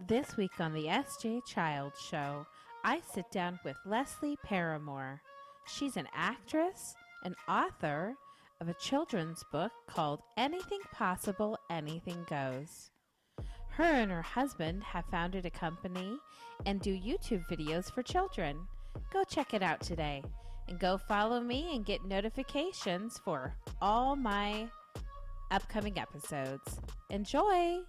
This week on the S.J. Childs Show, I sit down with Leslie Paramore. She's an actress, an author of a children's book called Anything Possible, Anything Goes. Her and her husband have founded a company and do YouTube videos for children. Go check it out today. And go follow me and get notifications for all my upcoming episodes. Enjoy!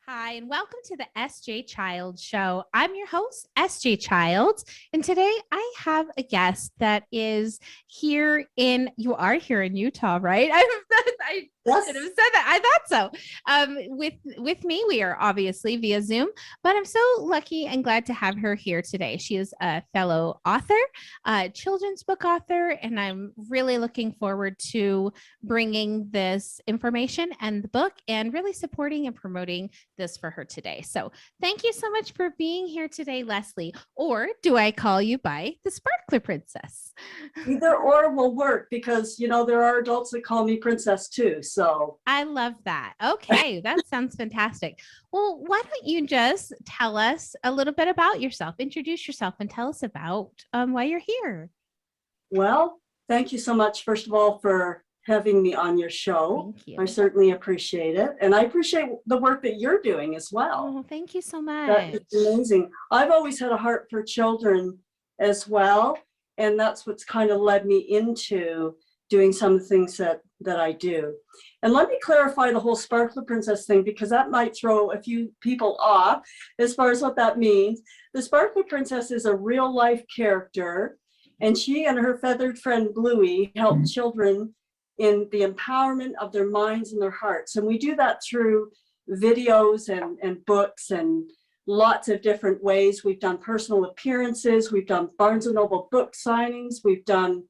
Hi, and welcome to the S.J. Childs Show. I'm your host, S.J. Childs, and today I have a guest that is you are here in Utah, right? I Yes. should have said that. I thought so. With me, we are obviously via Zoom, but I'm so lucky and glad to have her here today. She is a fellow author, children's book author, and I'm really looking forward to bringing this information and the book and really supporting and promoting this for her today. So thank you so much for being here today, Leslie. Or do I call you by the Sparkler Princess? Either or will work because, there are adults that call me princess too. So I love that. Okay, that sounds fantastic. Well, why don't you just tell us a little bit about yourself, introduce yourself, and tell us about why you're here. Well, thank you so much, first of all, for having me on your show. Thank you. I certainly appreciate it. And I appreciate the work that you're doing as well. Oh, thank you so much. That is amazing. I've always had a heart for children as well. And that's what's kind of led me into doing some of the things that I do. And let me clarify the whole Sparkler Princess thing, because that might throw a few people off as far as what that means. The Sparkler Princess is a real life character, and she and her feathered friend Bluey help children in the empowerment of their minds and their hearts. And we do that through videos and books and lots of different ways. We've done personal appearances, we've done Barnes and Noble book signings, we've done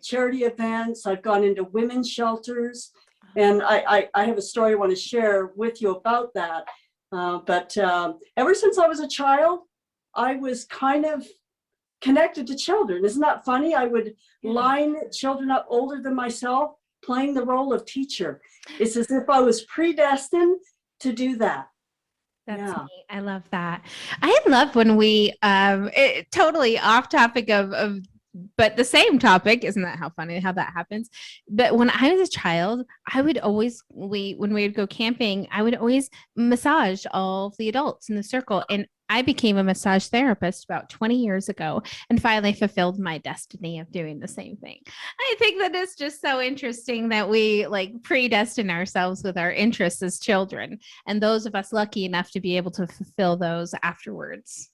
charity events. I've gone into women's shelters, and I have a story I want to share with you about that. But ever since I was a child, I was kind of connected to children. Isn't that funny? I would line children up older than myself, playing the role of teacher. It's as if I was predestined to do that. That's neat. I love that. I love when we totally off topic of but the same topic. Isn't that how funny how that happens? But when I was a child, I would always when we would go camping, I would always massage all the adults in the circle. And I became a massage therapist about 20 years ago and finally fulfilled my destiny of doing the same thing. I think that it's just so interesting that we predestine ourselves with our interests as children, and those of us lucky enough to be able to fulfill those afterwards.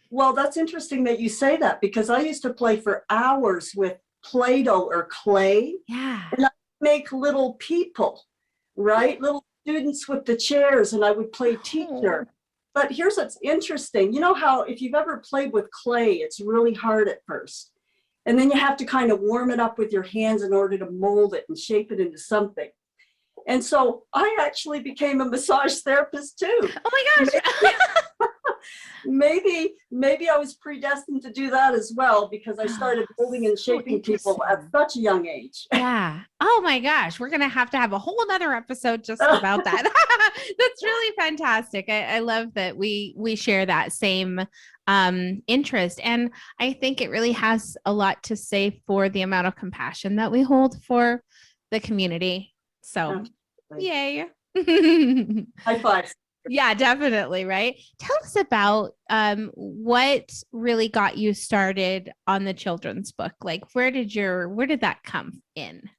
Well, that's interesting that you say that, because I used to play for hours with Play-Doh or clay. Yeah. And I would make little people, right? Little students with the chairs, and I would play teacher. But here's what's interesting. You know how if you've ever played with clay, it's really hard at first. And then you have to kind of warm it up with your hands in order to mold it and shape it into something. And so I actually became a massage therapist too. Oh my gosh. Maybe I was predestined to do that as well, because I started molding and shaping people at such a young age. Yeah. Oh my gosh. We're going to have a whole nother episode just about that. That's really fantastic. I love that we share that same interest. And I think it really has a lot to say for the amount of compassion that we hold for the community. So yay. High five. Yeah, definitely. Right. Tell us about what really got you started on the children's book. Where did that come in?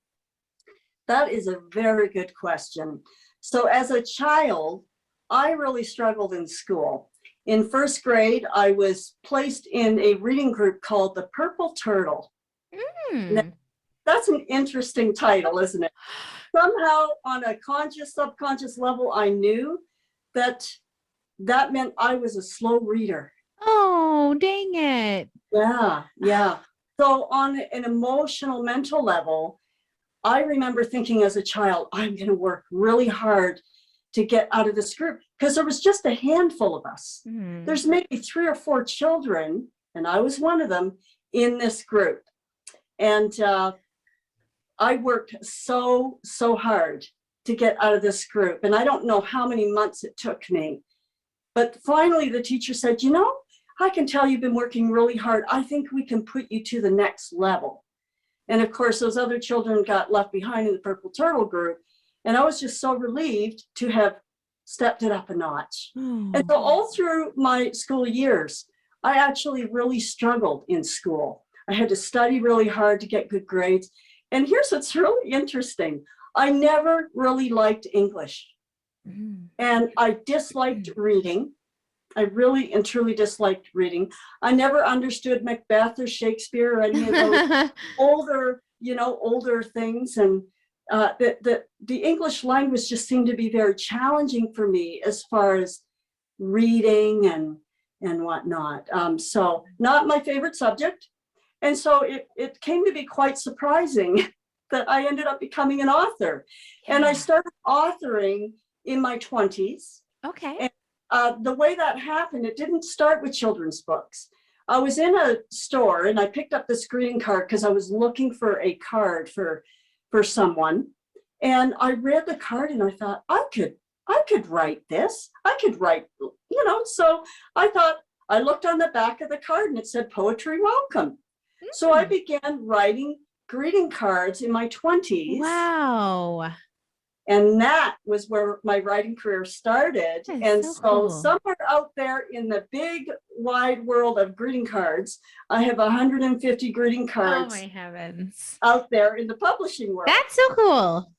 That is a very good question. So as a child, I really struggled in school. In first grade, I was placed in a reading group called the Purple Turtle. That's an interesting title, isn't it? Somehow on a conscious, subconscious level, I knew that meant I was a slow reader. Oh, dang it. Yeah. So on an emotional, mental level, I remember thinking as a child, I'm going to work really hard to get out of this group, because there was just a handful of us. There's maybe 3 or 4 children, and I was one of them in this group. And I worked so hard to get out of this group. And I don't know how many months it took me But finally, the teacher said, I can tell you've been working really hard. I think we can put you to the next level. And of course, those other children got left behind in the Purple Turtle group. And I was just so relieved to have stepped it up a notch. And so all through my school years, I actually really struggled in school. I had to study really hard to get good grades. And here's what's really interesting. I never really liked English. And I disliked reading. I really and truly disliked reading. I never understood Macbeth or Shakespeare or any of those older things. And the English language just seemed to be very challenging for me as far as reading and whatnot. So not my favorite subject. And so it came to be quite surprising that I ended up becoming an author. Yeah. And I started authoring in my 20s. Okay. And the way that happened, it didn't start with children's books. I was in a store and I picked up this greeting card because I was looking for a card for someone. And I read the card and I thought, I could write this. I could write, so I thought, I looked on the back of the card and it said poetry welcome. So I began writing greeting cards in my 20s. Wow. And that was where my writing career started. And so cool. Somewhere out there in the big wide world of greeting cards, I have 150 greeting cards. Oh my heavens. Out there in the publishing world. That's so cool.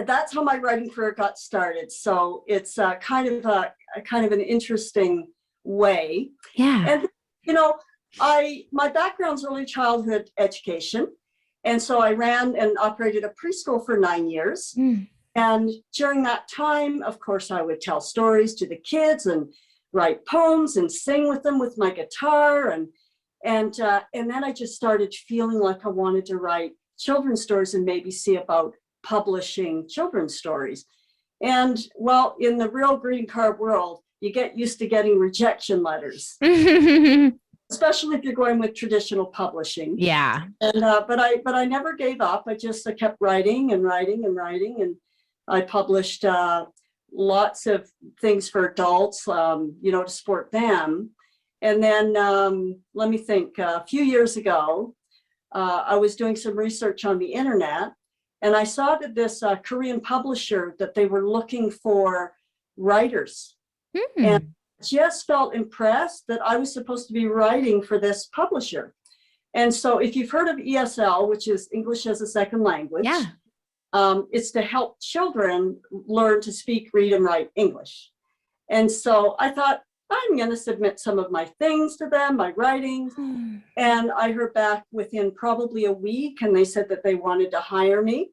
That's how my writing career got started. So it's kind of an interesting way. Yeah. And my background's early childhood education. And so I ran and operated a preschool for 9 years. And during that time, of course, I would tell stories to the kids and write poems and sing with them with my guitar. And then I just started feeling like I wanted to write children's stories and maybe see about publishing children's stories. And well, in the real greeting card world, you get used to getting rejection letters. Especially if you're going with traditional publishing. Yeah. And but I never gave up. I kept writing and writing and writing, and I published lots of things for adults, to support them. And then let me think. A few years ago, I was doing some research on the internet, and I saw that this Korean publisher that they were looking for writers, and just felt impressed that I was supposed to be writing for this publisher. And so if you've heard of ESL, which is English as a Second Language, it's to help children learn to speak, read, and write English. And so I thought, I'm going to submit some of my things to them, my writings. And I heard back within probably a week, and they said that they wanted to hire me.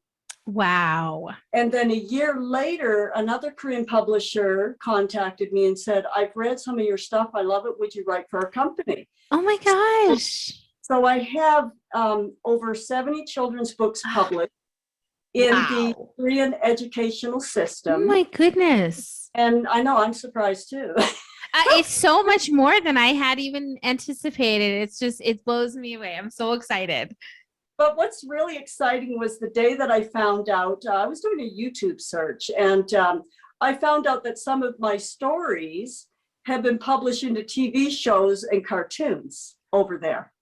Wow. And then a year later, another Korean publisher contacted me and said, I've read some of your stuff. I love it. Would you write for our company? Oh my gosh. So I have over 70 children's books published in the Korean educational system. Oh my goodness. And I know, I'm surprised too. It's so much more than I had even anticipated. It blows me away. I'm so excited. But what's really exciting was the day that I found out, I was doing a YouTube search, and I found out that some of my stories have been published into TV shows and cartoons over there.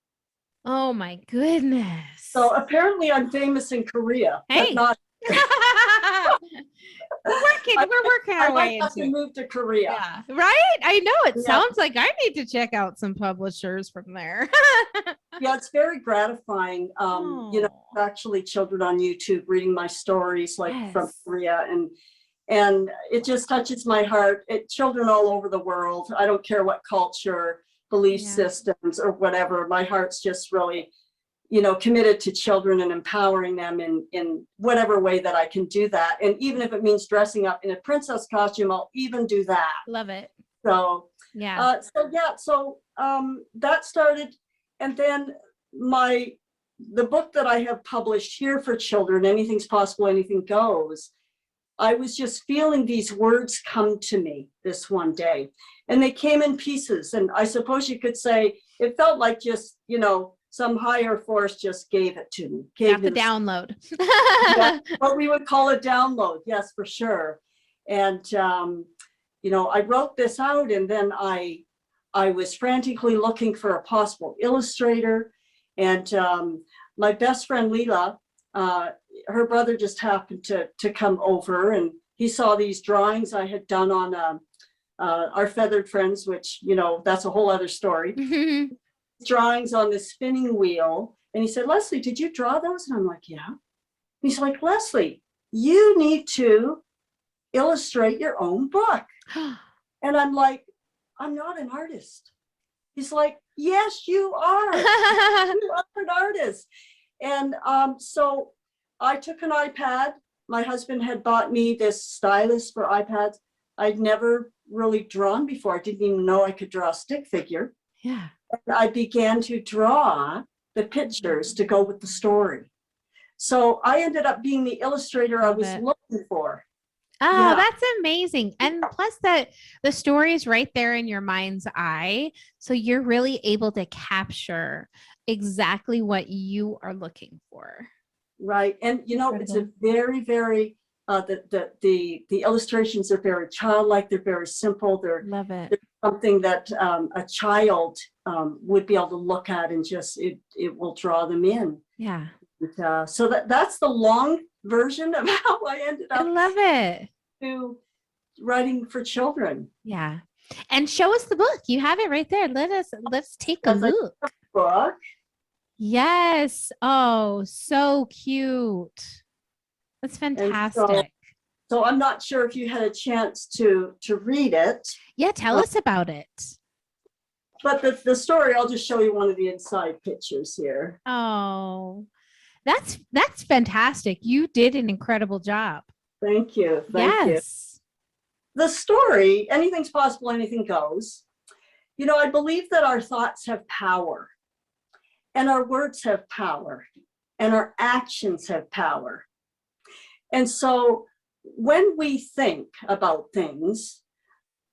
Oh my goodness. So apparently I'm famous in Korea, but not. We're working our way into it. I move to Korea. Yeah. Right? I know. It sounds like I need to check out some publishers from there. Yeah, it's very gratifying. Actually children on YouTube reading my stories from Korea, and it just touches my heart. Children all over the world. I don't care what culture, belief systems, or whatever. My heart's just really committed to children and empowering them in whatever way that I can do that. And even if it means dressing up in a princess costume, I'll even do that. Love it. So, so that started. And then the book that I have published here for children, Anything's Possible, Anything Goes, I was just feeling these words come to me this one day. And they came in pieces. And I suppose you could say it felt like just, some higher force just gave it to me. Got the download. What we would call a download. Yes, for sure. And I wrote this out, and then I was frantically looking for a possible illustrator. And my best friend Leela, her brother just happened to come over, and he saw these drawings I had done on our feathered friends, which, that's a whole other story. Drawings on the spinning wheel. And he said, Leslie, did you draw those? And I'm like, yeah. And he's like, Leslie, you need to illustrate your own book. And I'm like, I'm not an artist. He's like, yes, you are. You are an artist. And so I took an iPad. My husband had bought me this stylus for iPads. I'd never really drawn before. I didn't even know I could draw a stick figure. Yeah. And I began to draw the pictures to go with the story. So I ended up being the illustrator I was looking for. Oh, Yeah. that's amazing. And plus the story is right there in your mind's eye. So you're really able to capture exactly what you are looking for. Right. And, it's a very, very, the illustrations are very childlike. They're very simple. Love it. They're something that a child would be able to look at and just, it will draw them in. Yeah. And, so that's the long version of how I ended up. I love it. To writing for children. Yeah. And show us the book. You have it right there. Let's take a look. Book. Yes. Oh, so cute. That's fantastic. So I'm not sure if you had a chance to read it. Yeah, tell us about it. But the story, I'll just show you one of the inside pictures here. Oh, that's fantastic. You did an incredible job. Thank you. Thank you. The story, anything's possible, anything goes. I believe that our thoughts have power, and our words have power, and our actions have power. And so when we think about things,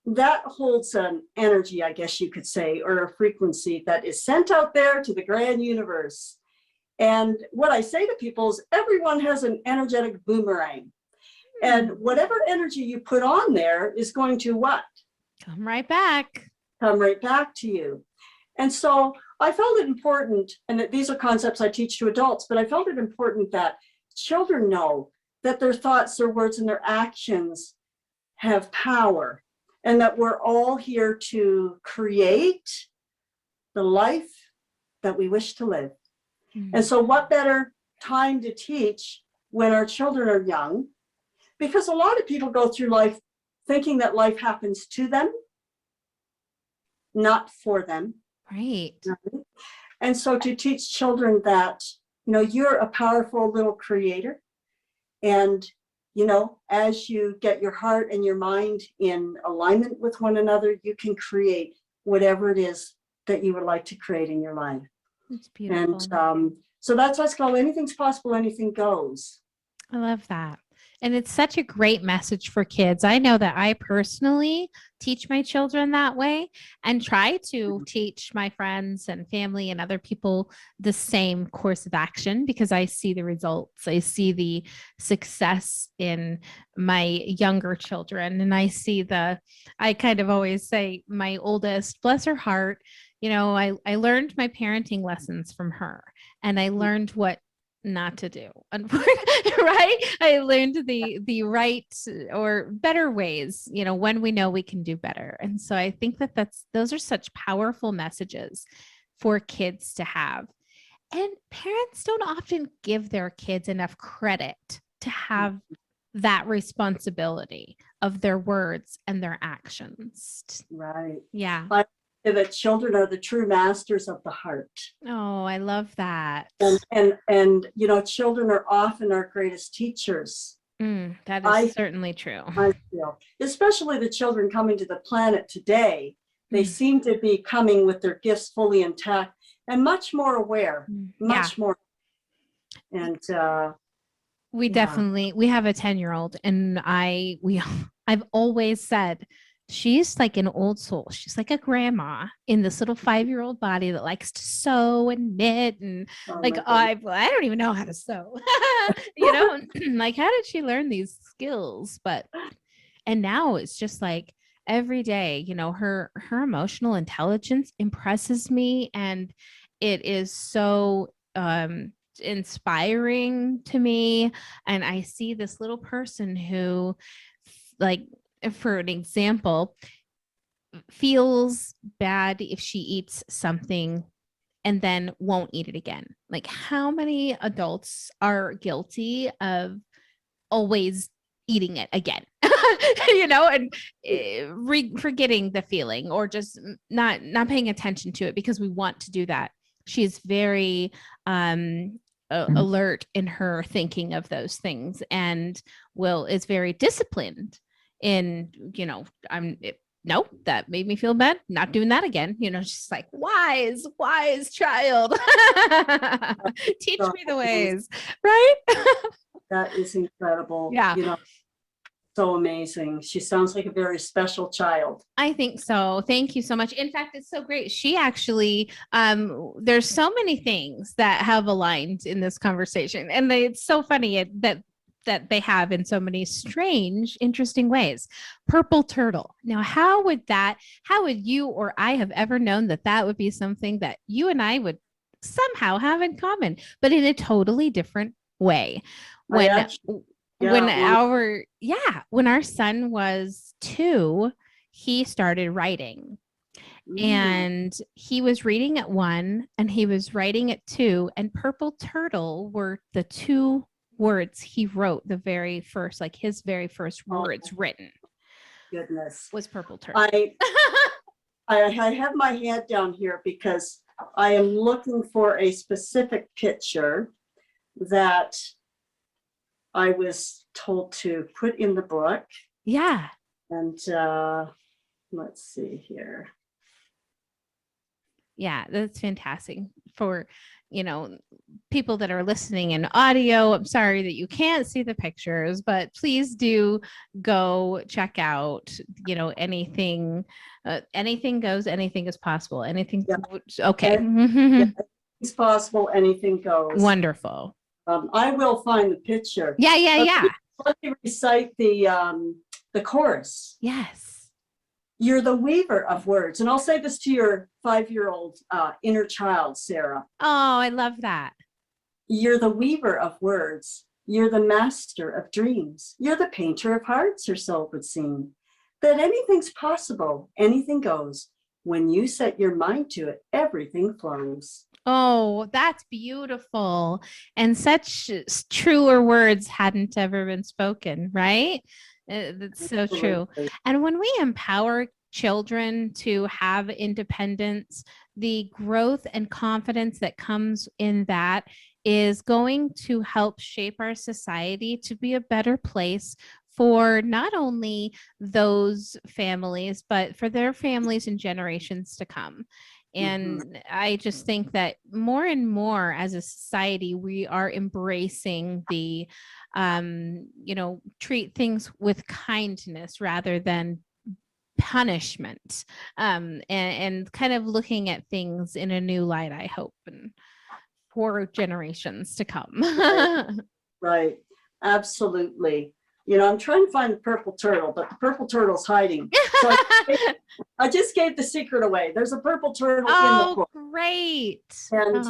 that holds an energy, I guess you could say, or a frequency that is sent out there to the grand universe. And what I say to people is everyone has an energetic boomerang. And whatever energy you put on there is going to what? Come right back. Come right back to you. And so I felt it important, and these are concepts I teach to adults, but I felt it important that children know that their thoughts, their words, and their actions have power, and that we're all here to create the life that we wish to live. Mm-hmm. And so what better time to teach when our children are young? Because a lot of people go through life thinking that life happens to them, not for them. Right. And so to teach children that, you're a powerful little creator. And, as you get your heart and your mind in alignment with one another, you can create whatever it is that you would like to create in your life. That's beautiful. And so that's what's called anything's possible, anything goes. I love that. And it's such a great message for kids. I know that I personally teach my children that way and try to teach my friends and family and other people the same course of action because I see the results. I see the success in my younger children. And I kind of always say my oldest, bless her heart, I learned my parenting lessons from her, and I learned what not to do, right? I learned the right or better ways, when we know we can do better. And so I think those are such powerful messages for kids to have. And parents don't often give their kids enough credit to have that responsibility of their words and their actions. Right. Yeah. That children are the true masters of the heart. Oh, I love that. And children are often our greatest teachers. That is certainly true. I feel, especially the children coming to the planet today, they seem to be coming with their gifts fully intact and much more aware, much more. And we have a 10-year-old, and I've always said, she's like an old soul. She's like a grandma in this little 5-year-old body that likes to sew and knit. And I don't even know how to sew, like, how did she learn these skills? And now it's just like every day. You know, her emotional intelligence impresses me, and it is so inspiring to me. And I see this little person who, like, for an example, feels bad if she eats something and then won't eat it again. Like, how many adults are guilty of always eating it again? You know, and forgetting the feeling, or just not paying attention to it because we want to do that. She's very alert in her thinking of those things, and is very disciplined in, you know, no, that made me feel bad, not doing that again. You know, she's like, wise child. Teach me the ways, right? That is incredible. Yeah. You know, so amazing. She sounds like a very special child. I think so. Thank you so much. In fact, it's so great. She actually, there's so many things that have aligned in this conversation, and it's so funny that they have in so many strange, interesting ways. Purple turtle. Now, how would you or I have ever known that would be something that you and I would somehow have in common, but in a totally different way? When our son was 2, he started writing. And he was reading at 1 and he was writing at 2, and purple turtle were the 2 words he wrote, his very first words written. Goodness. Was purple turtle. I have my hand down here because I am looking for a specific picture that I was told to put in the book. Yeah. And let's see here. Yeah, that's fantastic. For, you know, people that are listening in audio, I'm sorry that you can't see the pictures, but please do go check out, you know, anything goes, anything is possible. Anything. Yeah. Okay. It's possible. Anything goes. Wonderful. I will find the picture. Yeah. Let me recite the chorus. Yes. You're the weaver of words. And I'll say this to your 5-year-old inner child, Sarah. Oh, I love that. You're the weaver of words. You're the master of dreams. You're the painter of hearts, her soul would seem. That anything's possible, anything goes. When you set your mind to it, everything flows. Oh, that's beautiful. And such truer words hadn't ever been spoken, right? That's so true. And when we empower children to have independence, the growth and confidence that comes in that is going to help shape our society to be a better place for not only those families, but for their families and generations to come. And I just think that more and more as a society, we are embracing the, you know, treat things with kindness rather than punishment, and kind of looking at things in a new light, I hope, and for generations to come. Right. Absolutely. You know, I'm trying to find the purple turtle, but the purple turtle's hiding. So I just gave the secret away. There's a purple turtle in the book. Great. And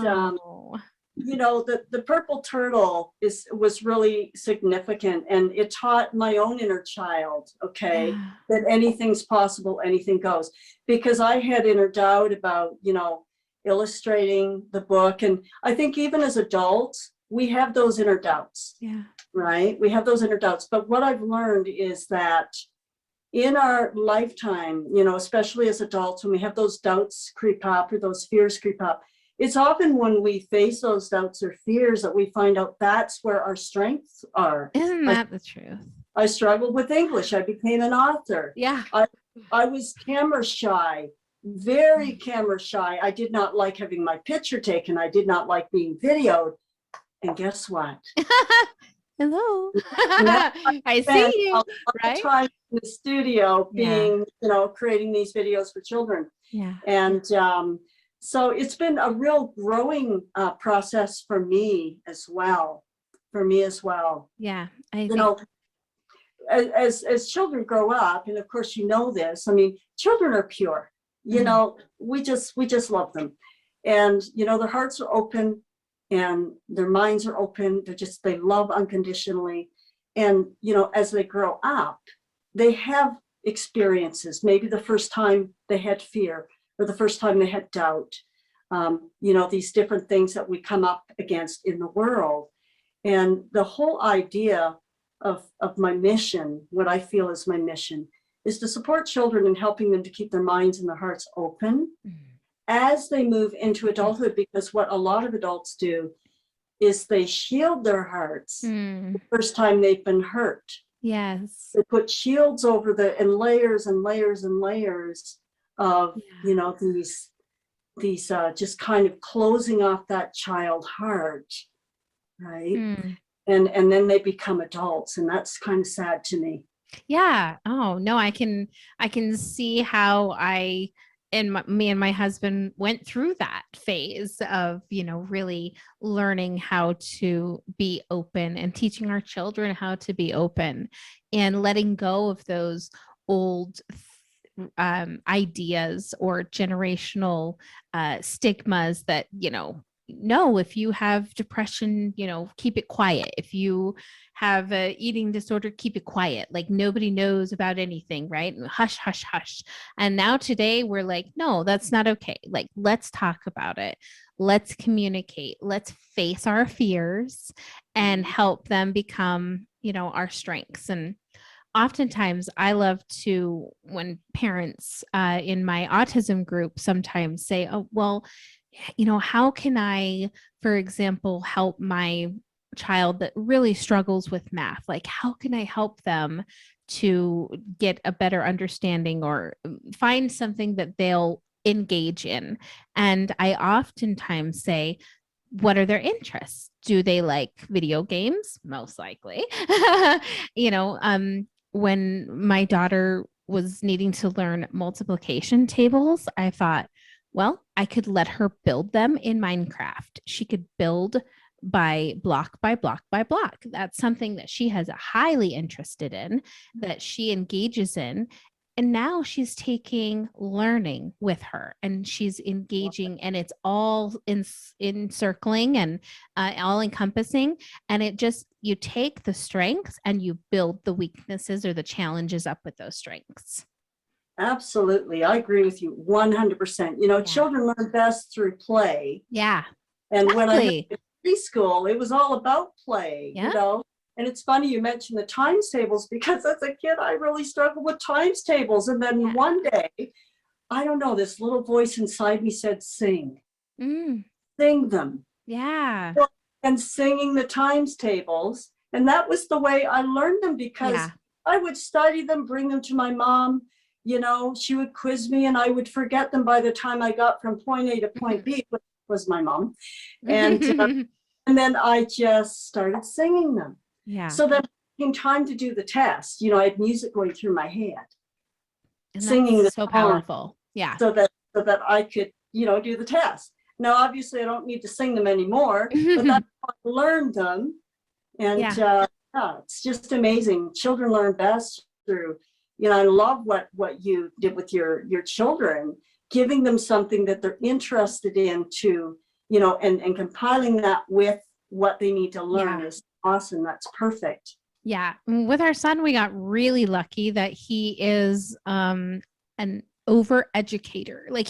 you know, the purple turtle was really significant, and it taught my own inner child, that anything's possible, anything goes. Because I had inner doubt about, you know, illustrating the book. And I think even as adults, we have those inner doubts. Yeah. Right? We have those inner doubts. But what I've learned is that in our lifetime, you know, especially as adults, when we have those doubts creep up or those fears creep up, it's often when we face those doubts or fears that we find out that's where our strengths are. Isn't that the truth? I struggled with English. I became an author. Yeah. I was camera shy, very camera shy. I did not like having my picture taken. I did not like being videoed. And guess what? Hello. I see you. Right? Time in the studio being, you know, creating these videos for children. Yeah. And so it's been a real growing process for me as well. Yeah. You know, as children grow up, and of course, you know this, I mean, children are pure, you know, we just love them. And, you know, their hearts are open and their minds are open. They love unconditionally. And, you know, as they grow up, they have experiences. Maybe the first time they had fear, or the first time they had doubt, you know, these different things that we come up against in the world. And the whole idea of my mission, what I feel is my mission, is to support children and helping them to keep their minds and their hearts open as they move into adulthood, because what a lot of adults do is they shield their hearts the first time they've been hurt. Yes. They put shields over and layers and layers and layers of, you know, these just kind of closing off that child heart, right? And then they become adults, and that's kind of sad to me. Yeah. Oh, no, I can see how me and my husband went through that phase of, you know, really learning how to be open and teaching our children how to be open and letting go of those old ideas or generational stigmas that, you know, no, if you have depression, you know, keep it quiet. If you have a eating disorder, keep it quiet. Like nobody knows about anything, right? Hush, hush, hush. And now today we're like, no, that's not okay. Like, let's talk about it. Let's communicate. Let's face our fears and help them become, you know, our strengths. And oftentimes I love to, when parents in my autism group sometimes say, oh, well, you know, how can I, for example, help my child that really struggles with math? Like, how can I help them to get a better understanding or find something that they'll engage in? And I oftentimes say, what are their interests? Do they like video games? Most likely. You know, when my daughter was needing to learn multiplication tables, I thought, well, I could let her build them in Minecraft. She could build by block by block by block. That's something that she has a highly interested in, that she engages in. And now she's taking learning with her and she's engaging, and it's all encircling and all encompassing. And it just, you take the strengths and you build the weaknesses or the challenges up with those strengths. Absolutely. I agree with you 100%. You know, children learn best through play. Yeah. And when I went to preschool, it was all about play, you know. And it's funny you mentioned the times tables, because as a kid, I really struggled with times tables. And then one day, I don't know, this little voice inside me said, sing, sing them. Yeah. And singing the times tables. And that was the way I learned them, because I would study them, bring them to my mom. You know, she would quiz me and I would forget them by the time I got from point A to point B, which was my mom. And then I just started singing them. Yeah. So then in time to do the test, you know, I had music going through my head. And singing the so powerful. Yeah. So that I could, you know, do the test. Now, obviously I don't need to sing them anymore, but that's how I learned them. And it's just amazing. Children learn best through, you know, I love what you did with your children, giving them something that they're interested in to, you know, and compiling that with what they need to learn is awesome. That's perfect. Yeah. With our son, we got really lucky that he is an over educator. Like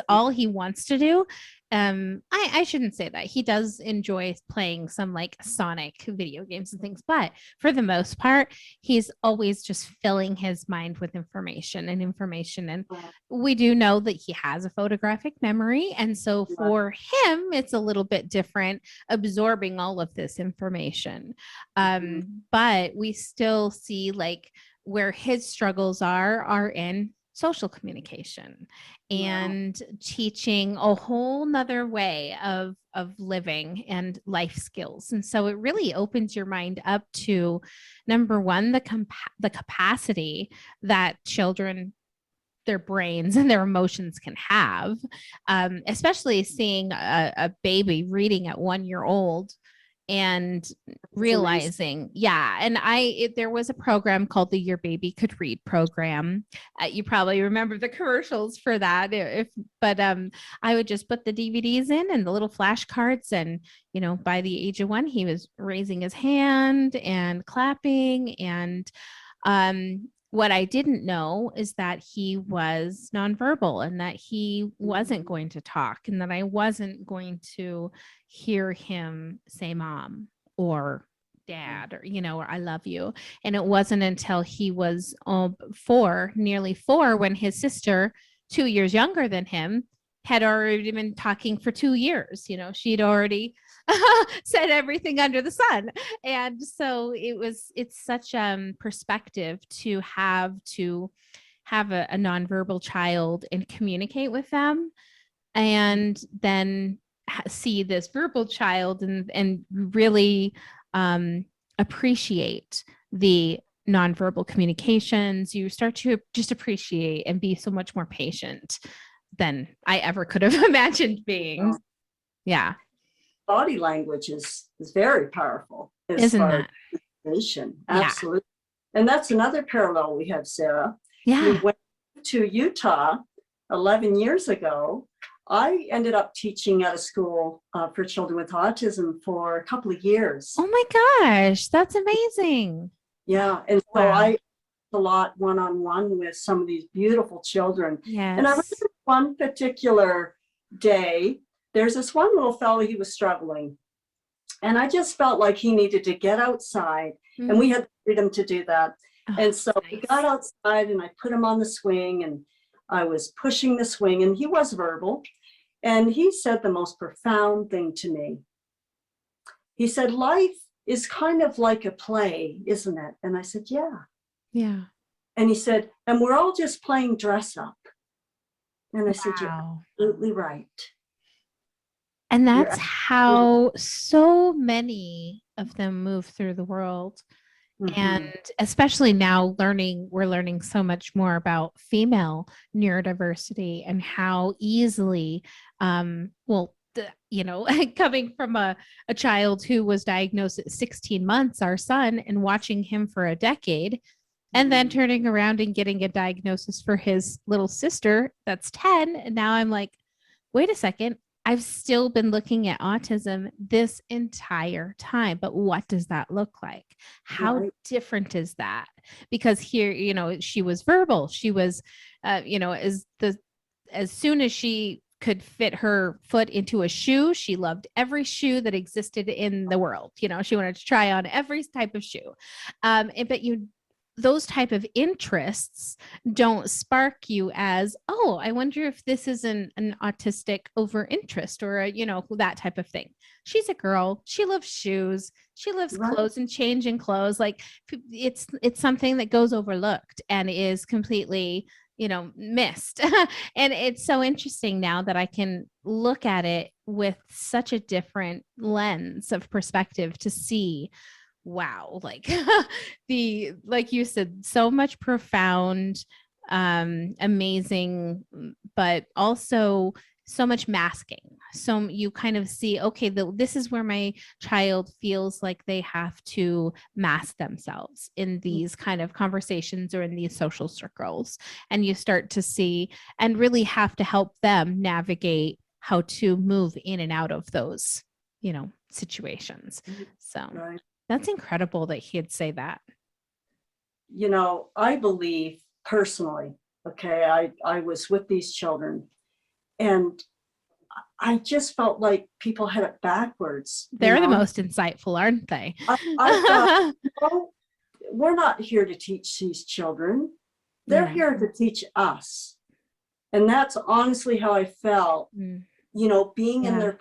all he wants to do. I shouldn't say that. He does enjoy playing some like Sonic video games and things, but for the most part, he's always just filling his mind with information. And we do know that he has a photographic memory. And so for him, it's a little bit different absorbing all of this information. But we still see like where his struggles are in social communication and teaching a whole nother way of living and life skills. And so it really opens your mind up to, number one, the capacity that children, their brains and their emotions can have, especially seeing a baby reading at 1 year old. and It's amazing. realizing, and there was a program called the Your Baby Could Read program. You probably remember the commercials for that. But I would just put the DVDs in and the little flashcards, and by the age of 1, he was raising his hand and clapping. And what I didn't know is that he was nonverbal and that he wasn't going to talk, and that I wasn't going to hear him say mom or dad, or I love you. And it wasn't until he was 4, nearly 4, when his sister, 2 years younger than him, had already been talking for 2 years. She'd already said everything under the sun. And so it's such perspective to have a nonverbal child and communicate with them, and then see this verbal child and really appreciate the nonverbal communications. You start to just appreciate and be so much more patient than I ever could have imagined being. Yeah. Body language is very powerful as Isn't far that? as communication. Yeah. Absolutely. And that's another parallel we have, Sarah. Yeah. We went to Utah 11 years ago. I ended up teaching at a school for children with autism for a couple of years. Oh my gosh, that's amazing. Yeah. And so Wow. I a lot one-on-one with some of these beautiful children. Yes. And I remember one particular day, there's this one little fellow, he was struggling. And I just felt like he needed to get outside, and we had the freedom to do that. And so we got outside and I put him on the swing, and I was pushing the swing, and he was verbal. And he said the most profound thing to me. He said, life is kind of like a play, isn't it? And I said, yeah. Yeah. And he said, and we're all just playing dress up. And I said, you're absolutely right. And that's how so many of them move through the world. Mm-hmm. And especially now we're learning so much more about female neurodiversity and how easily, coming from a child who was diagnosed at 16 months, our son, and watching him for a decade, and then turning around and getting a diagnosis for his little sister that's 10. And now I'm like, wait a second, I've still been looking at autism this entire time, but what does that look like? How different is that? Because here, she was verbal. She was, as soon as she could fit her foot into a shoe, she loved every shoe that existed in the world. She wanted to try on every type of shoe. But those type of interests don't spark you as, oh, I wonder if this is an autistic over interest or that type of thing. She's a girl. She loves shoes. She loves clothes and changing clothes. Like it's something that goes overlooked and is completely, missed. And it's so interesting now that I can look at it with such a different lens of perspective to see, wow, like like you said, so much profound, amazing, but also so much masking. So you kind of see, okay, this is where my child feels like they have to mask themselves in these kind of conversations or in these social circles. And you start to see and really have to help them navigate how to move in and out of those, situations. So that's incredible that he'd say that. I believe personally, okay, I was with these children and I just felt like people had it backwards. They're the most insightful, aren't they? I thought, we're not here to teach these children. They're here to teach us. And that's honestly how I felt, being in their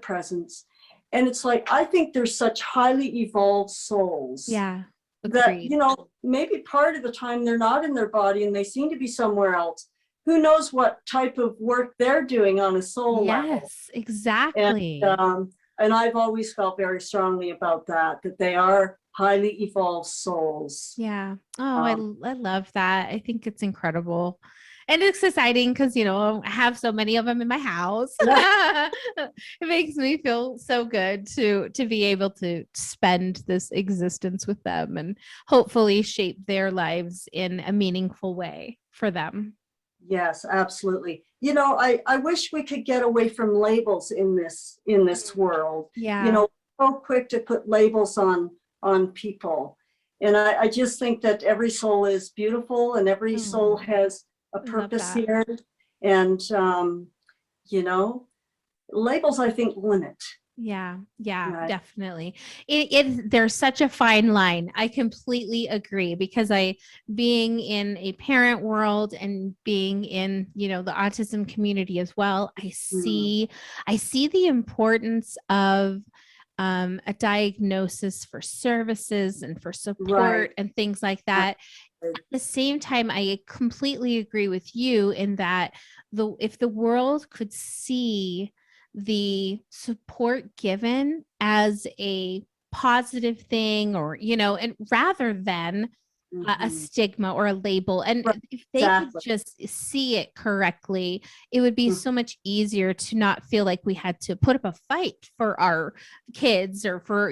presence, And it's like, I think they're such highly evolved souls. Yeah. Agreed. That, maybe part of the time they're not in their body and they seem to be somewhere else. Who knows what type of work they're doing on a soul level. Yes, exactly. And I've always felt very strongly about that they are highly evolved souls. Yeah. Oh, I love that. I think it's incredible. And it's exciting because, I have so many of them in my house. Yeah. It makes me feel so good to be able to spend this existence with them and hopefully shape their lives in a meaningful way for them. Yes, absolutely. I wish we could get away from labels in this world. Yeah. So quick to put labels on people. And I just think that every soul is beautiful and every soul Oh, has a I love purpose that. here. And you know, labels I think limit, Yeah, right? definitely. There's such a fine line. I completely agree because being in a parent world and being in, the autism community as well, Mm, I see the importance of a diagnosis for services and for right. support and things like that. At the same time, I completely agree with you in that if the world could see the support given as a positive thing, or and rather than a Mhm. stigma or a label, and Right, if they could exactly. just see it correctly, it would be Mm, so much easier to not feel like we had to put up a fight for our kids, or for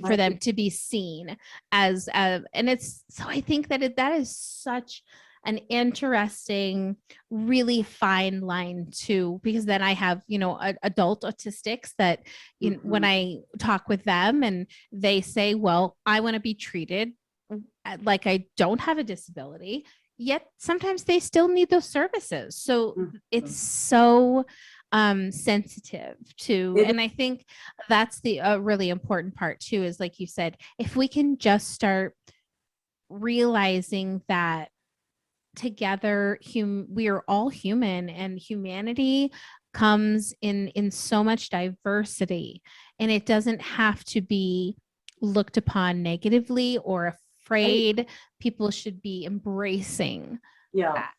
for them right. to be seen as and it's so I think that is such an interesting, really fine line too, because then I have adult autistics that when Mhm. I talk with them and they say, well, I want to be treated like I don't have a disability, yet sometimes they still need those services. So it's Mhm. so sensitive to, It is. and I think that's the really important part too, is like you said, if we can just start realizing that together we are all human, and humanity comes in so much diversity, and it doesn't have to be looked upon negatively or Right. afraid. People should be embracing Yeah. that.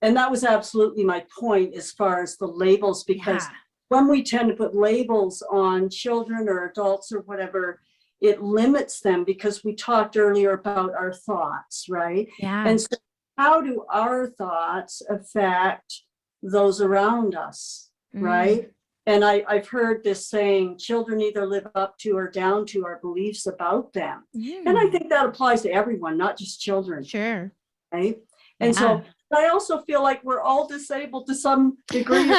And that was absolutely my point as far as the labels, because Yeah. when we tend to put labels on children or adults or whatever, it limits them, because we talked earlier about our thoughts, right? Yeah. And so how do our thoughts affect those around us, Mm. right? And I've heard this saying, children either live up to or down to our beliefs about them. And I Mm. think that applies to everyone, not just children, Sure. right? And Yeah. so I also feel like we're all disabled to some degree,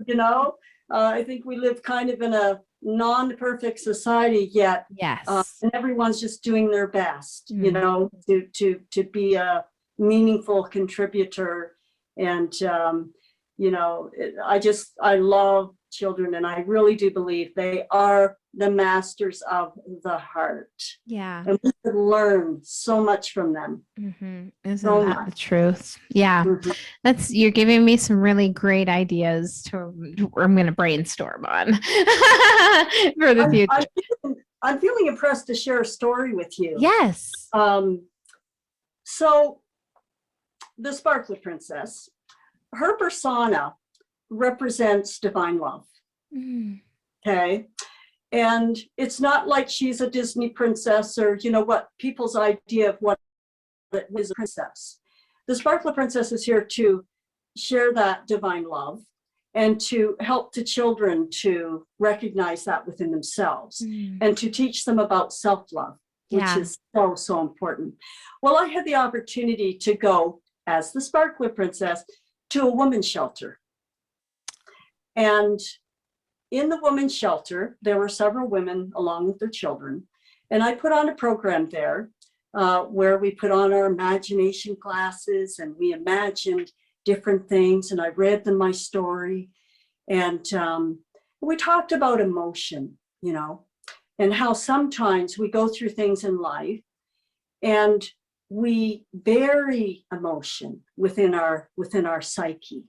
you know. I think we live kind of in a non-perfect society yet, Yes. and everyone's just doing their best, Mm. to be a meaningful contributor. And I love children, and I really do believe they are the masters of the heart, Yeah. and we could learn so much from them, Isn't so that the much. truth? Yeah. Mhm. You're giving me some really great ideas I'm going to brainstorm on for the I'm, I'm future. I'm feeling impressed to share a story with you. Yes. Um, so the Sparkler Princess, her persona represents divine love. Mm. Okay. And it's not like she's a Disney princess, or, what people's idea of what it is a princess. The Sparkler Princess is here to share that divine love and to help the children to recognize that within themselves, Mm. and to teach them about self-love, which Yeah. is so, so important. Well, I had the opportunity to go as the Sparkler Princess to a women's shelter. And in the women's shelter, there were several women along with their children. And I put on a program there where we put on our imagination classes, and we imagined different things. And I read them my story. And we talked about emotion, and how sometimes we go through things in life and we bury emotion within our psyche.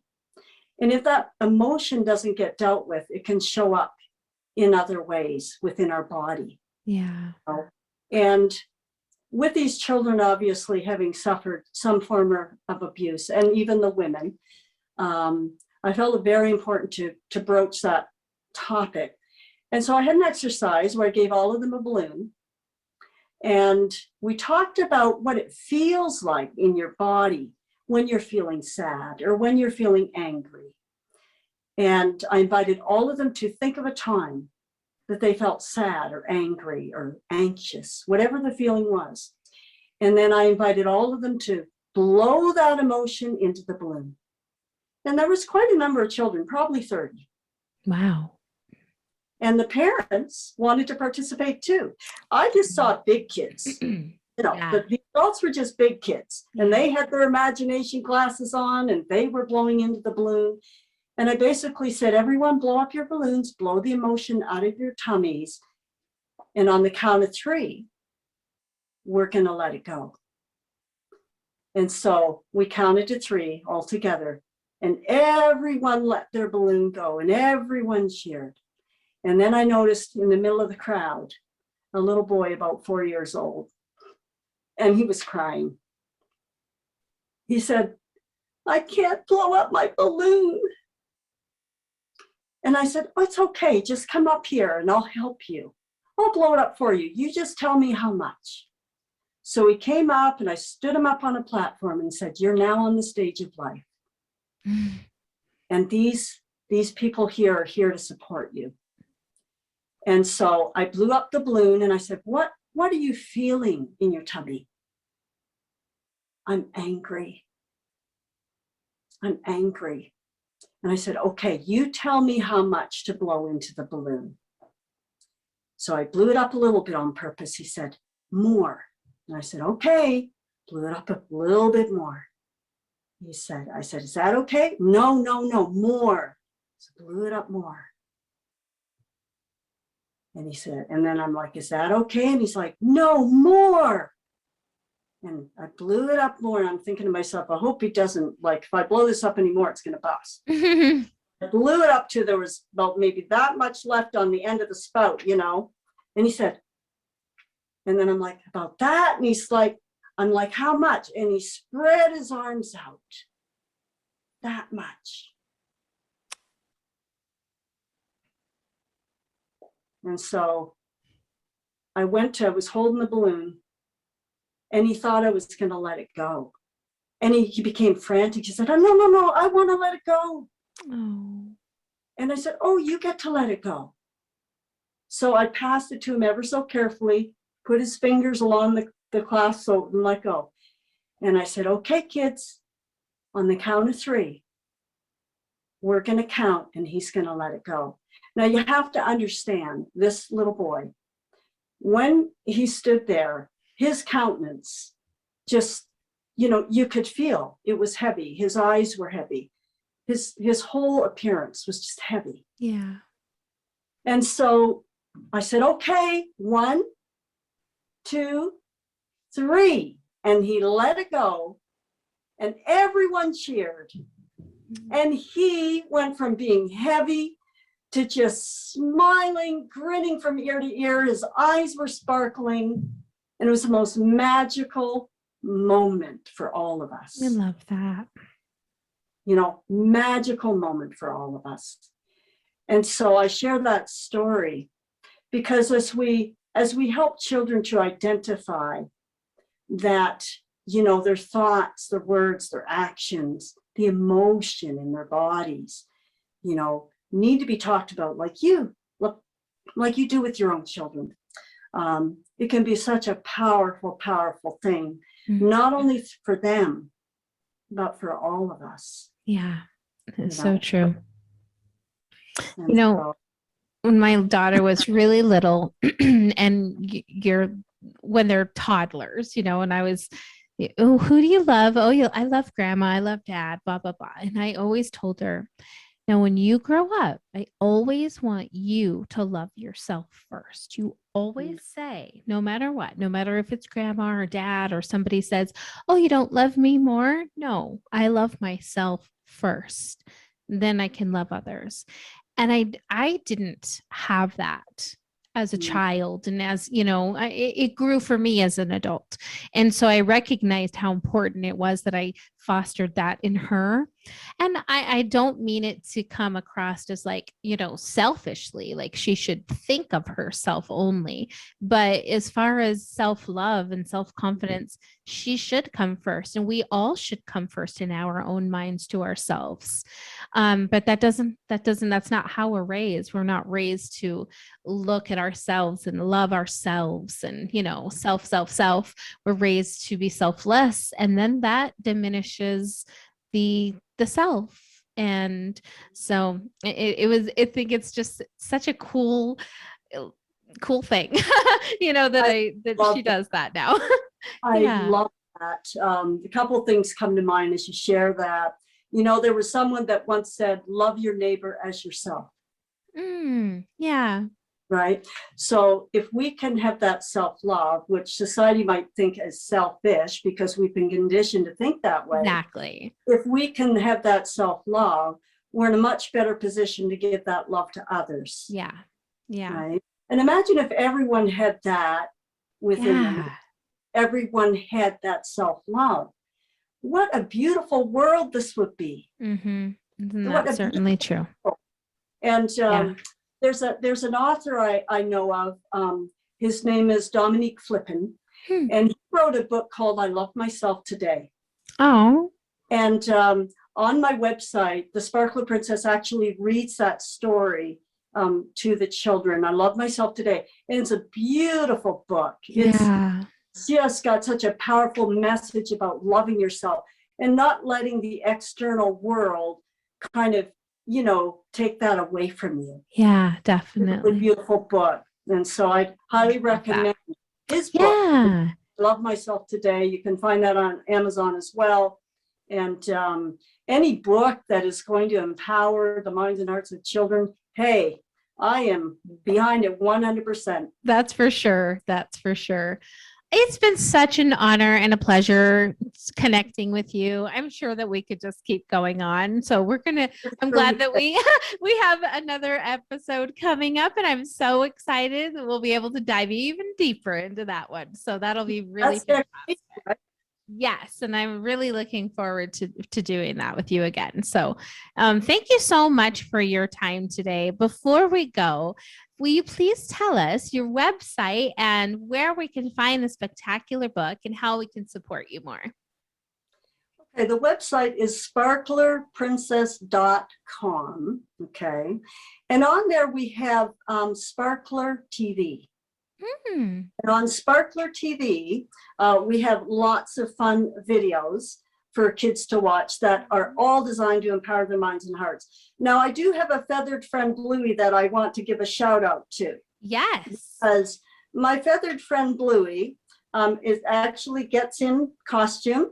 And if that emotion doesn't get dealt with, it can show up in other ways within our body. Yeah. And with these children obviously having suffered some form of abuse, and even the women, I felt it very important to broach that topic. And so I had an exercise where I gave all of them a balloon, and we talked about what it feels like in your body when you're feeling sad or when you're feeling angry. And I invited all of them to think of a time that they felt sad or angry or anxious, whatever the feeling was. And then I invited all of them to blow that emotion into the balloon. And there was quite a number of children, probably 30. Wow. And the parents wanted to participate too. I just saw big kids. Yeah. The adults were just big kids, and they had their imagination glasses on and they were blowing into the balloon. And I basically said, everyone blow up your balloons, blow the emotion out of your tummies. And on the count of 3, we're going to let it go. And so we counted to 3 all together, and everyone let their balloon go and everyone cheered. And then I noticed in the middle of the crowd, a little boy about 4 years old, and he was crying. He said, I can't blow up my balloon. And I said, oh, it's okay. Just come up here and I'll help you. I'll blow it up for you. You just tell me how much. So he came up and I stood him up on a platform and said, you're now on the stage of life. And these people here are here to support you. And so I blew up the balloon and I said, what are you feeling in your tummy? I'm angry. I'm angry. And I said, okay, you tell me how much to blow into the balloon. So I blew it up a little bit on purpose. He said, more. And I said, okay, blew it up a little bit more. I said, is that okay? No, more. So blew it up more. And he said, and then I'm like, is that okay? And he's like, no, more. And I blew it up more. And I'm thinking to myself, I hope he doesn't, like, if I blow this up anymore, it's going to bust. I blew it up to, there was about maybe that much left on the end of the spout, you know? And he said, and then I'm like, about that? And he's like, I'm like, how much? And he spread his arms out. That much. And so I was holding the balloon, and he thought I was going to let it go. And he became frantic. He said, oh, no, I want to let it go. Oh. And I said, oh, you get to let it go. So I passed it to him ever so carefully, put his fingers along the clasp so it wouldn't let go. And I said, okay, kids, on the count of 3, we're going to count and he's going to let it go. Now you have to understand, this little boy, when he stood there, his countenance just, you could feel it was heavy. His eyes were heavy. His whole appearance was just heavy. Yeah. And so I said, okay, 1, 2, 3. And he let it go. And everyone cheered. And he went from being heavy to just smiling, grinning from ear to ear. His eyes were sparkling. And it was the most magical moment for all of us. I love that. Magical moment for all of us. And so I share that story because as we help children to identify that, their thoughts, their words, their actions, the emotion in their bodies, need to be talked about like you do with your own children. It can be such a powerful, powerful thing, not only for them, but for all of us. Yeah, it's so true. And when my daughter was really little and when they're toddlers, and I was, oh, who do you love? Oh, I love grandma. I love dad, blah, blah, blah. And I always told her, now, when you grow up, I always want you to love yourself first. You always say, no matter what, no matter if it's grandma or dad or somebody says, oh, you don't love me more. No, I love myself first. Then I can love others. And I didn't have that as a child. And as, it grew for me as an adult. And so I recognized how important it was that I fostered that in her. And I don't mean it to come across as like, selfishly, like she should think of herself only. But as far as self-love and self-confidence, she should come first. And we all should come first in our own minds to ourselves. But that's not how we're raised. We're not raised to look at ourselves and love ourselves and, self. We're raised to be selfless. And then that diminishes the self. And so I think it's just such a cool thing, that she does that now. I Yeah. love that. A couple of things come to mind as you share that. There was someone that once said, love your neighbor as yourself. Yeah. Right. So if we can have that self-love, which society might think as selfish because we've been conditioned to think that way. Exactly. If we can have that self-love, we're in a much better position to give that love to others. Yeah. Yeah. Right. And imagine if everyone had that within them. Everyone had that self-love. What a beautiful world this would be. Mm-hmm. That's certainly true. And there's an author I know of. His name is Dominique Flippin, and he wrote a book called I Love Myself Today. Oh. And on my website, the Sparkler Princess actually reads that story to the children. I Love Myself Today. And it's a beautiful book. It's just got such a powerful message about loving yourself and not letting the external world kind of, take that away from you. Yeah, definitely. It's a beautiful book. And so I highly recommend his book, Love Myself Today. You can find that on Amazon as well. And any book that is going to empower the minds and hearts of children, hey, I am behind it 100%. That's for sure. That's for sure. It's been such an honor and a pleasure connecting with you. I'm sure that we could just keep going on. So I'm glad that we have another episode coming up, and I'm so excited that we'll be able to dive even deeper into that one. So that'll be really fantastic. Yes. And I'm really looking forward to doing that with you again. So thank you so much for your time today. Before we go, will you please tell us your website and where we can find the spectacular book and how we can support you more? Okay, the website is sparklerprincess.com. Okay. And on there we have Sparkler TV. And on Sparkler TV, we have lots of fun videos for kids to watch that are all designed to empower their minds and hearts. Now, I do have a feathered friend, Bluey, that I want to give a shout out to. Yes. Because my feathered friend, Bluey, actually gets in costume.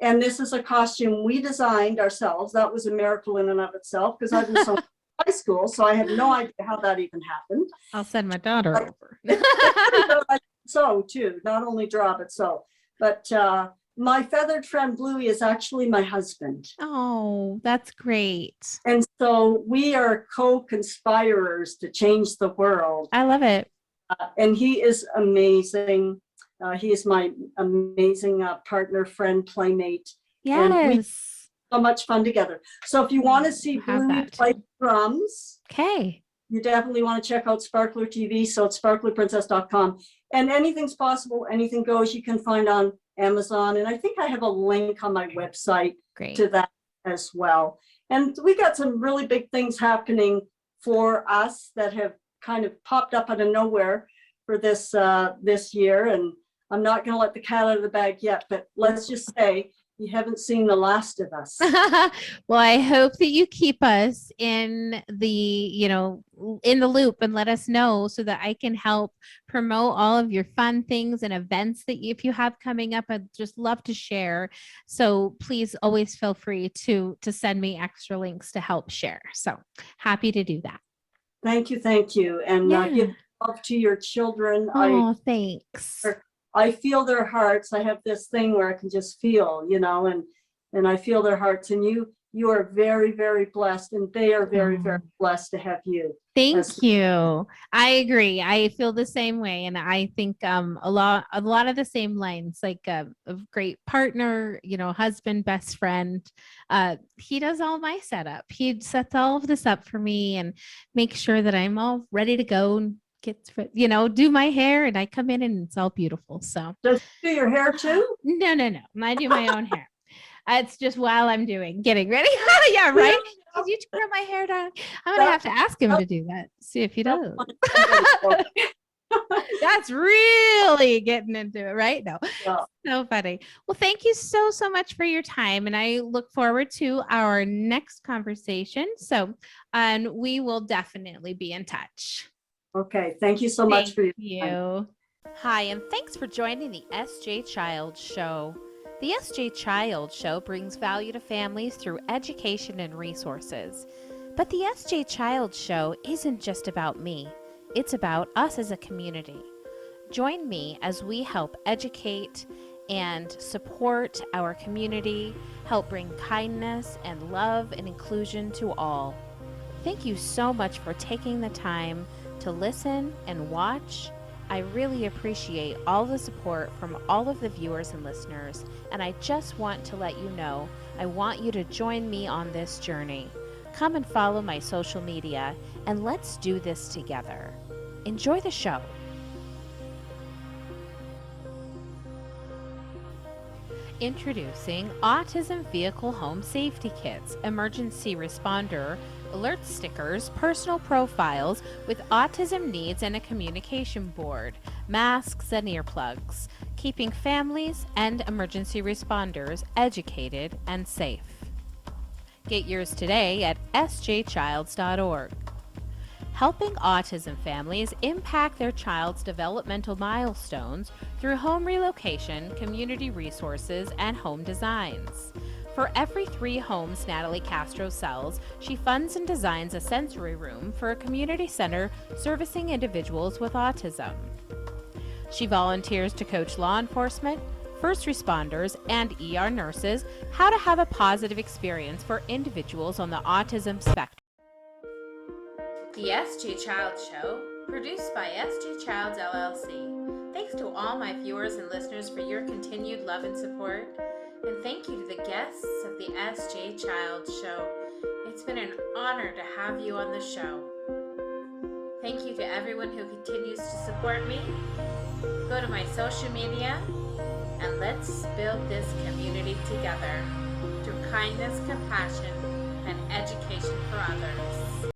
And this is a costume we designed ourselves. That was a miracle in and of itself because I was so high school, so I had no idea how that even happened. I'll send my daughter over. Sew too, not only draw but sew. But my feathered friend Bluey is actually my husband. Oh, that's great. And so we are co-conspirators to change the world. I love it. And he is amazing. He is my amazing partner, friend, playmate. Yes. And we so much fun together. So if you want to see Bluey play drums, okay, you definitely want to check out Sparkler TV. So it's sparklerprincess.com. And anything's possible, anything goes, you can find on Amazon. And I think I have a link on my website to that as well. And we got some really big things happening for us that have kind of popped up out of nowhere for this year. And I'm not going to let the cat out of the bag yet, but let's just say you haven't seen the last of us. Well, I hope that you keep us in the loop and let us know so that I can help promote all of your fun things and events that if you have coming up, I'd just love to share. So please always feel free to send me extra links to help share. So happy to do that. Thank you. Thank you. And give love to your children. Oh, thanks. I feel their hearts. I have this thing where I can just feel, and I feel their hearts, and you You are very, very blessed, and they are very, very blessed to have you. Thank you. I agree. I feel the same way, and I think a lot of the same lines, like a great partner, husband, best friend. He does all my setup. He sets all of this up for me and makes sure that I'm all ready to go and do my hair, and I come in and it's all beautiful. So does he do your hair too? No. I do my own hair. It's just while I'm getting ready. Yeah, right. Did you curl my hair down? I'm gonna have to ask him to do that. See if he does. That's really getting into it, right? No, so funny. Well, thank you so much for your time, and I look forward to our next conversation. So, and we will definitely be in touch. Okay, thank you so much for your time. Hi, and thanks for joining the SJ Child Show. The SJ Child Show brings value to families through education and resources. But the SJ Child Show isn't just about me. It's about us as a community. Join me as we help educate and support our community, help bring kindness and love and inclusion to all. Thank you so much for taking the time to listen and watch. I really appreciate all the support from all of the viewers and listeners, and I just want to let you know I want you to join me on this journey. Come and follow my social media, and let's do this together. Enjoy the show. Introducing Autism Vehicle Home Safety Kits, Emergency Responder, alert stickers, personal profiles with autism needs, and a communication board, masks and earplugs, keeping families and emergency responders educated and safe. Get yours today at sjchilds.org. Helping autism families impact their child's developmental milestones through home relocation, community resources, and home designs. For every 3 homes Natalie Castro sells, she funds and designs a sensory room for a community center servicing individuals with autism. She volunteers to coach law enforcement, first responders, and ER nurses how to have a positive experience for individuals on the autism spectrum. The SJ Child Show, produced by SJ Childs LLC. Thanks to all my viewers and listeners for your continued love and support. And thank you to the guests of the SJ Child Show. It's been an honor to have you on the show. Thank you to everyone who continues to support me. Go to my social media and let's build this community together through kindness, compassion, and education for others.